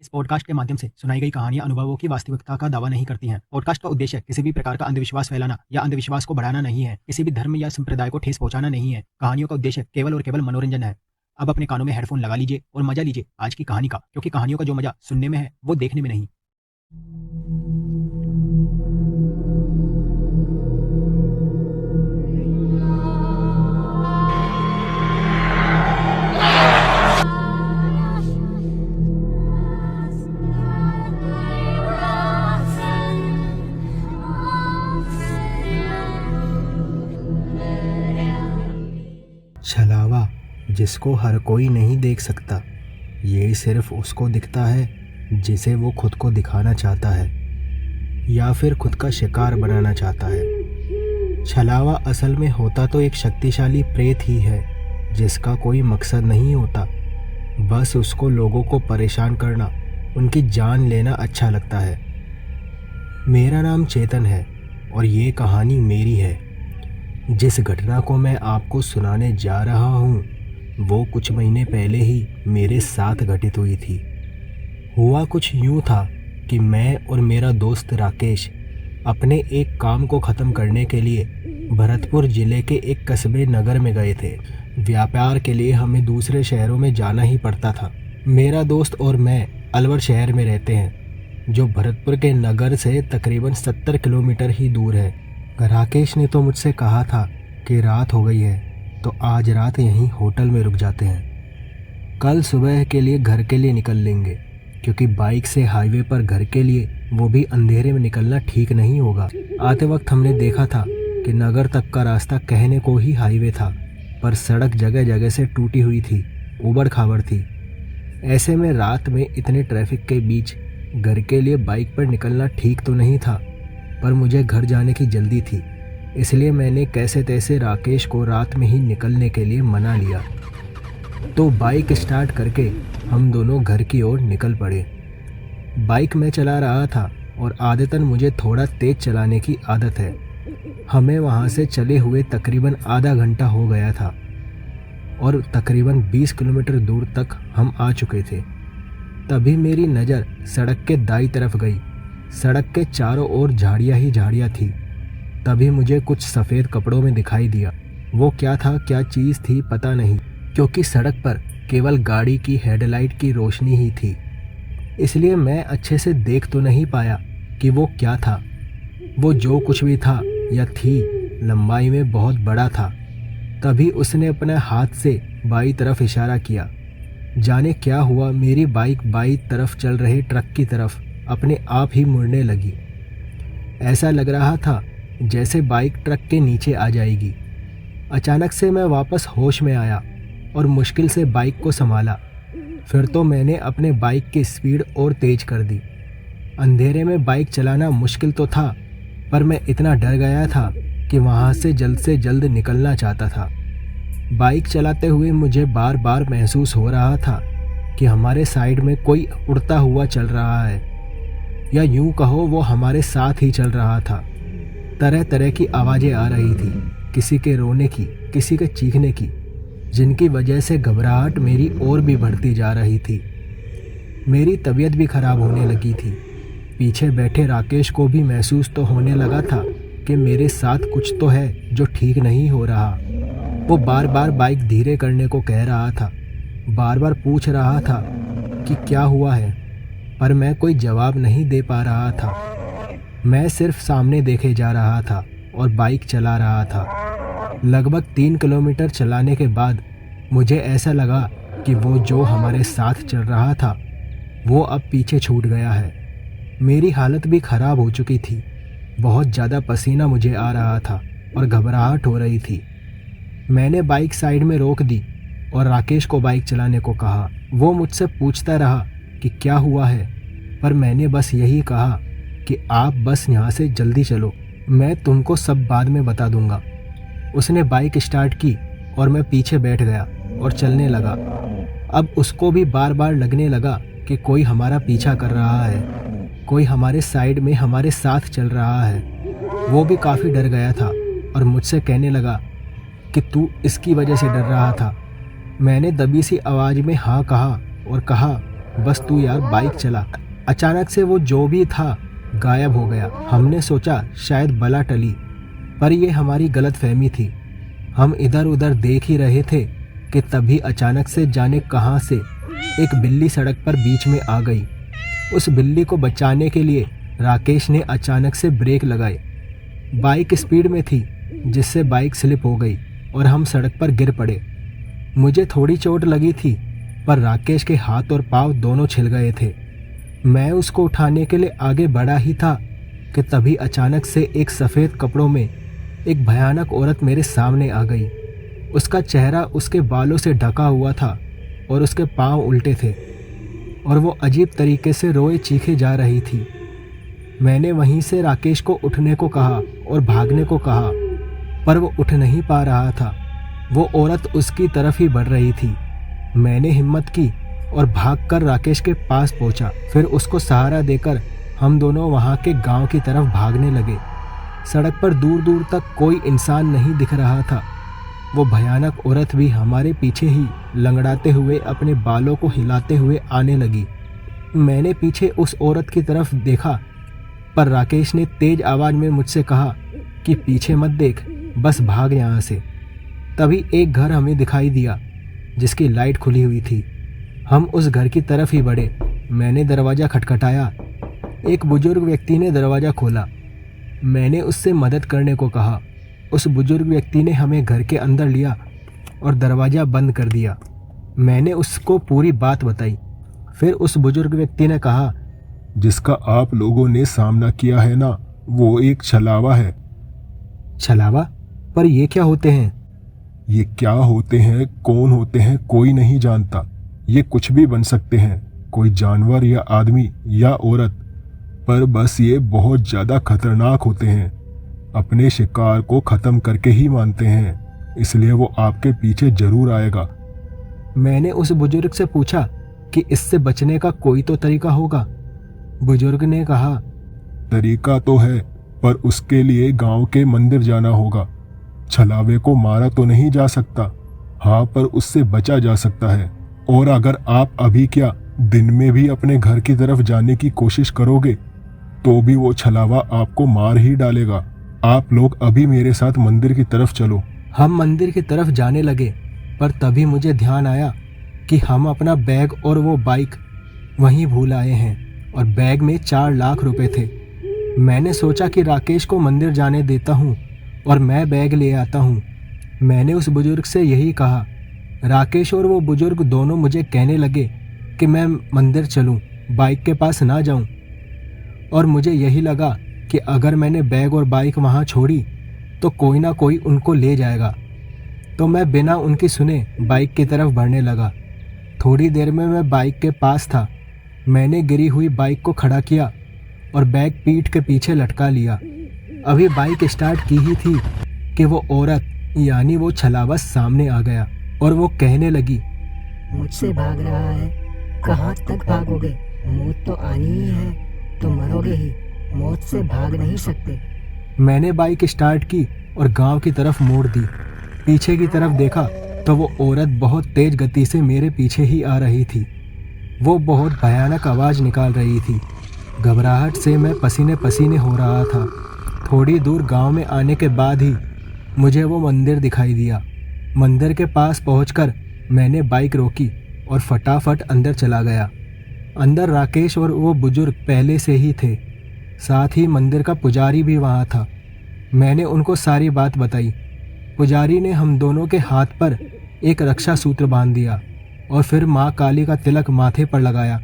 इस पॉडकास्ट के माध्यम से सुनाई गई कहानियां अनुभवों की वास्तविकता का दावा नहीं करती हैं। पॉडकास्ट का उद्देश्य किसी भी प्रकार का अंधविश्वास फैलाना या अंधविश्वास को बढ़ाना नहीं है। किसी भी धर्म या संप्रदाय को ठेस पहुंचाना नहीं है। कहानियों का उद्देश्य केवल और केवल मनोरंजन है। अब अपने कानों में हेडफोन लगा लीजिए और मजा लीजिए आज की कहानी का, क्योंकि कहानियों का जो मजा सुनने में है वो देखने में नहीं। छलावा जिसको हर कोई नहीं देख सकता, ये सिर्फ उसको दिखता है जिसे वो खुद को दिखाना चाहता है या फिर खुद का शिकार बनाना चाहता है। छलावा असल में होता तो एक शक्तिशाली प्रेत ही है जिसका कोई मकसद नहीं होता, बस उसको लोगों को परेशान करना, उनकी जान लेना अच्छा लगता है। मेरा नाम चेतन है और ये कहानी मेरी है। जिस घटना को मैं आपको सुनाने जा रहा हूँ वो कुछ महीने पहले ही मेरे साथ घटित हुई थी। हुआ कुछ यूँ था कि मैं और मेरा दोस्त राकेश अपने एक काम को ख़त्म करने के लिए भरतपुर ज़िले के एक कस्बे नगर में गए थे। व्यापार के लिए हमें दूसरे शहरों में जाना ही पड़ता था। मेरा दोस्त और मैं अलवर शहर में रहते हैं जो भरतपुर के नगर से तकरीबन 70 किलोमीटर ही दूर है। राकेश ने तो मुझसे कहा था कि रात हो गई है तो आज रात यहीं होटल में रुक जाते हैं, कल सुबह के लिए घर के लिए निकल लेंगे, क्योंकि बाइक से हाईवे पर घर के लिए वो भी अंधेरे में निकलना ठीक नहीं होगा। आते वक्त हमने देखा था कि नगर तक का रास्ता कहने को ही हाईवे था, पर सड़क जगह जगह से टूटी हुई थी, उबड़ खाबड़ थी। ऐसे में रात में इतने ट्रैफिक के बीच घर के लिए बाइक पर निकलना ठीक तो नहीं था, पर मुझे घर जाने की जल्दी थी, इसलिए मैंने कैसे तैसे राकेश को रात में ही निकलने के लिए मना लिया। तो बाइक स्टार्ट करके हम दोनों घर की ओर निकल पड़े। बाइक मैं चला रहा था और आदतन मुझे थोड़ा तेज चलाने की आदत है। हमें वहाँ से चले हुए तकरीबन आधा घंटा हो गया था और तकरीबन 20 किलोमीटर दूर तक हम आ चुके थे। तभी मेरी नज़र सड़क के दाईं तरफ गई। सड़क के चारों ओर झाड़ियाँ ही झाड़ियाँ थी। तभी मुझे कुछ सफ़ेद कपड़ों में दिखाई दिया। वो क्या था, क्या चीज़ थी पता नहीं, क्योंकि सड़क पर केवल गाड़ी की हेडलाइट की रोशनी ही थी, इसलिए मैं अच्छे से देख तो नहीं पाया कि वो क्या था। वो जो कुछ भी था या थी लंबाई में बहुत बड़ा था। तभी उसने अपने हाथ से बाईं तरफ इशारा किया। जाने क्या हुआ, मेरी बाइक बाईं तरफ चल रहे ट्रक की तरफ अपने आप ही मुड़ने लगी। ऐसा लग रहा था जैसे बाइक ट्रक के नीचे आ जाएगी। अचानक से मैं वापस होश में आया और मुश्किल से बाइक को संभाला। फिर तो मैंने अपने बाइक की स्पीड और तेज कर दी। अंधेरे में बाइक चलाना मुश्किल तो था, पर मैं इतना डर गया था कि वहाँ से जल्द निकलना चाहता था। बाइक चलाते हुए मुझे बार बार महसूस हो रहा था कि हमारे साइड में कोई उड़ता हुआ चल रहा है, या यूं कहो वो हमारे साथ ही चल रहा था। तरह तरह की आवाज़ें आ रही थी, किसी के रोने की, किसी के चीखने की, जिनकी वजह से घबराहट मेरी और भी बढ़ती जा रही थी। मेरी तबीयत भी खराब होने लगी थी। पीछे बैठे राकेश को भी महसूस तो होने लगा था कि मेरे साथ कुछ तो है जो ठीक नहीं हो रहा। वो बार बार बाइक धीरे करने को कह रहा था, बार बार पूछ रहा था कि क्या हुआ है, पर मैं कोई जवाब नहीं दे पा रहा था। मैं सिर्फ सामने देखे जा रहा था और बाइक चला रहा था। लगभग 3 किलोमीटर चलाने के बाद मुझे ऐसा लगा कि वो जो हमारे साथ चल रहा था वो अब पीछे छूट गया है। मेरी हालत भी ख़राब हो चुकी थी। बहुत ज़्यादा पसीना मुझे आ रहा था और घबराहट हो रही थी। मैंने बाइक साइड में रोक दी और राकेश को बाइक चलाने को कहा। वो मुझसे पूछता रहा कि क्या हुआ है, पर मैंने बस यही कहा कि आप बस यहाँ से जल्दी चलो, मैं तुमको सब बाद में बता दूंगा। उसने बाइक स्टार्ट की और मैं पीछे बैठ गया और चलने लगा। अब उसको भी बार बार लगने लगा कि कोई हमारा पीछा कर रहा है, कोई हमारे साइड में हमारे साथ चल रहा है। वो भी काफ़ी डर गया था और मुझसे कहने लगा कि तू इसकी वजह से डर रहा था। मैंने दबी सी आवाज़ में हाँ कहा और कहा बस तू यार बाइक चला। अचानक से वो जो भी था गायब हो गया। हमने सोचा शायद बला टली, पर ये हमारी गलतफहमी थी। हम इधर उधर देख ही रहे थे कि तभी अचानक से जाने कहां से एक बिल्ली सड़क पर बीच में आ गई। उस बिल्ली को बचाने के लिए राकेश ने अचानक से ब्रेक लगाए। बाइक स्पीड में थी, जिससे बाइक स्लिप हो गई और हम सड़क पर गिर पड़े। मुझे थोड़ी चोट लगी थी, पर राकेश के हाथ और पाँव दोनों छिल गए थे। मैं उसको उठाने के लिए आगे बढ़ा ही था कि तभी अचानक से एक सफ़ेद कपड़ों में एक भयानक औरत मेरे सामने आ गई। उसका चेहरा उसके बालों से ढका हुआ था और उसके पाँव उल्टे थे और वो अजीब तरीके से रोए चीखे जा रही थी। मैंने वहीं से राकेश को उठने को कहा और भागने को कहा, पर वो उठ नहीं पा रहा था। वो औरत उसकी तरफ ही बढ़ रही थी। मैंने हिम्मत की और भागकर राकेश के पास पहुंचा। फिर उसको सहारा देकर हम दोनों वहां के गांव की तरफ भागने लगे। सड़क पर दूर दूर तक कोई इंसान नहीं दिख रहा था। वो भयानक औरत भी हमारे पीछे ही लंगड़ाते हुए अपने बालों को हिलाते हुए आने लगी। मैंने पीछे उस औरत की तरफ देखा, पर राकेश ने तेज आवाज में मुझसे कहा कि पीछे मत देख, बस भाग यहाँ से। तभी एक घर हमें दिखाई दिया जिसकी लाइट खुली हुई थी। हम उस घर की तरफ ही बढ़े। मैंने दरवाज़ा खटखटाया। एक बुजुर्ग व्यक्ति ने दरवाज़ा खोला। मैंने उससे मदद करने को कहा। उस बुजुर्ग व्यक्ति ने हमें घर के अंदर लिया और दरवाज़ा बंद कर दिया। मैंने उसको पूरी बात बताई। फिर उस बुजुर्ग व्यक्ति ने कहा, जिसका आप लोगों ने सामना किया है ना, वो एक छलावा है। छलावा? पर ये क्या होते हैं? ये क्या होते हैं, कौन होते हैं, कोई नहीं जानता। ये कुछ भी बन सकते हैं, कोई जानवर या आदमी या औरत, पर बस ये बहुत ज़्यादा खतरनाक होते हैं। अपने शिकार को ख़त्म करके ही मानते हैं, इसलिए वो आपके पीछे ज़रूर आएगा। मैंने उस बुजुर्ग से पूछा कि इससे बचने का कोई तो तरीका होगा। बुजुर्ग ने कहा, तरीका तो है, पर उसके लिए गांव के मंदिर जाना होगा। छलावे को मारा तो नहीं जा सकता, हाँ, पर उससे बचा जा सकता है। और अगर आप अभी क्या दिन में भी अपने घर की तरफ जाने की कोशिश करोगे तो भी वो छलावा आपको मार ही डालेगा। आप लोग अभी मेरे साथ मंदिर की तरफ चलो। हम मंदिर की तरफ जाने लगे, पर तभी मुझे ध्यान आया कि हम अपना बैग और वो बाइक वहीं भूल आए हैं और बैग में 4 लाख रुपए थे। मैंने सोचा कि राकेश को मंदिर जाने देता हूँ और मैं बैग ले आता हूँ। मैंने उस बुजुर्ग से यही कहा। राकेश और वो बुजुर्ग दोनों मुझे कहने लगे कि मैं मंदिर चलूँ, बाइक के पास ना जाऊँ। और मुझे यही लगा कि अगर मैंने बैग और बाइक वहाँ छोड़ी तो कोई ना कोई उनको ले जाएगा। तो मैं बिना उनकी सुने बाइक की तरफ बढ़ने लगा। थोड़ी देर में मैं बाइक के पास था। मैंने गिरी हुई बाइक को खड़ा किया और बैग पीठ के पीछे लटका लिया। अभी बाइक स्टार्ट की ही थी कि वो औरत यानी वो छलावा सामने आ गया और वो कहने लगी, मुझसे भाग रहा है, कहाँ तक भागोगे? मौत तो आनी ही है, तो मरोगे ही, मौत से भाग नहीं सकते। मैंने बाइक स्टार्ट की और गांव की तरफ मोड़ दी। पीछे की तरफ देखा तो वो औरत बहुत तेज गति से मेरे पीछे ही आ रही थी। वो बहुत भयानक आवाज़ निकाल रही थी। घबराहट से मैं पसीने पसीने हो रहा था। थोड़ी दूर गांव में आने के बाद ही मुझे वो मंदिर दिखाई दिया। मंदिर के पास पहुंचकर मैंने बाइक रोकी और फटाफट अंदर चला गया। अंदर राकेश और वो बुजुर्ग पहले से ही थे, साथ ही मंदिर का पुजारी भी वहाँ था। मैंने उनको सारी बात बताई। पुजारी ने हम दोनों के हाथ पर एक रक्षा सूत्र बांध दिया और फिर माँ काली का तिलक माथे पर लगाया।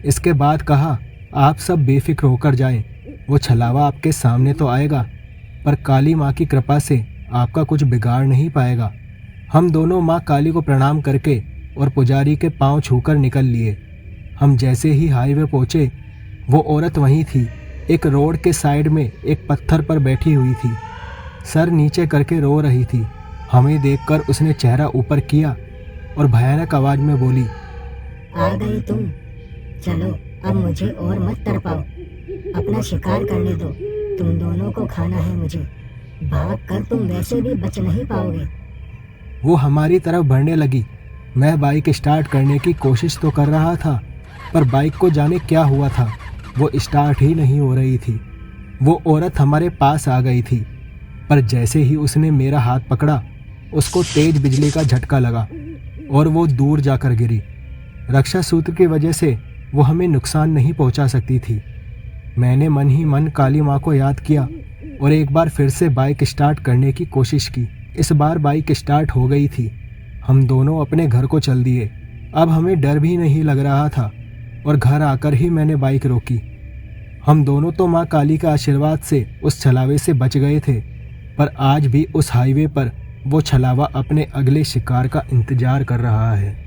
इसके बाद कहा, आप सब बेफिक्र होकर जाएं, वो छलावा आपके सामने तो आएगा, पर काली माँ की कृपा से आपका कुछ बिगाड़ नहीं पाएगा। हम दोनों माँ काली को प्रणाम करके और पुजारी के पांव छूकर निकल लिए। हम जैसे ही हाईवे पहुँचे, वो औरत वहीं थी, एक रोड के साइड में एक पत्थर पर बैठी हुई थी, सर नीचे करके रो रही थी। हमें देखकर उसने चेहरा ऊपर किया और भयानक आवाज में बोली, आ गई तुम, चलो अब मुझे और मत तड़पाओ, अपना शिकार करने दो, तुम दोनों को खाना है मुझे, भाग कर तुम वैसे भी बच नहीं पाओगे। वो हमारी तरफ बढ़ने लगी। मैं बाइक स्टार्ट करने की कोशिश तो कर रहा था, पर बाइक को जाने क्या हुआ था, वो स्टार्ट ही नहीं हो रही थी। वो औरत हमारे पास आ गई थी, पर जैसे ही उसने मेरा हाथ पकड़ा, उसको तेज बिजली का झटका लगा और वो दूर जाकर गिरी। रक्षा सूत्र की वजह से वो हमें नुकसान नहीं पहुंचा सकती थी। मैंने मन ही मन काली माँ को याद किया और एक बार फिर से बाइक स्टार्ट करने की कोशिश की। इस बार बाइक स्टार्ट हो गई थी। हम दोनों अपने घर को चल दिए। अब हमें डर भी नहीं लग रहा था और घर आकर ही मैंने बाइक रोकी। हम दोनों तो माँ काली के आशीर्वाद से उस छलावे से बच गए थे, पर आज भी उस हाईवे पर वो छलावा अपने अगले शिकार का इंतजार कर रहा है।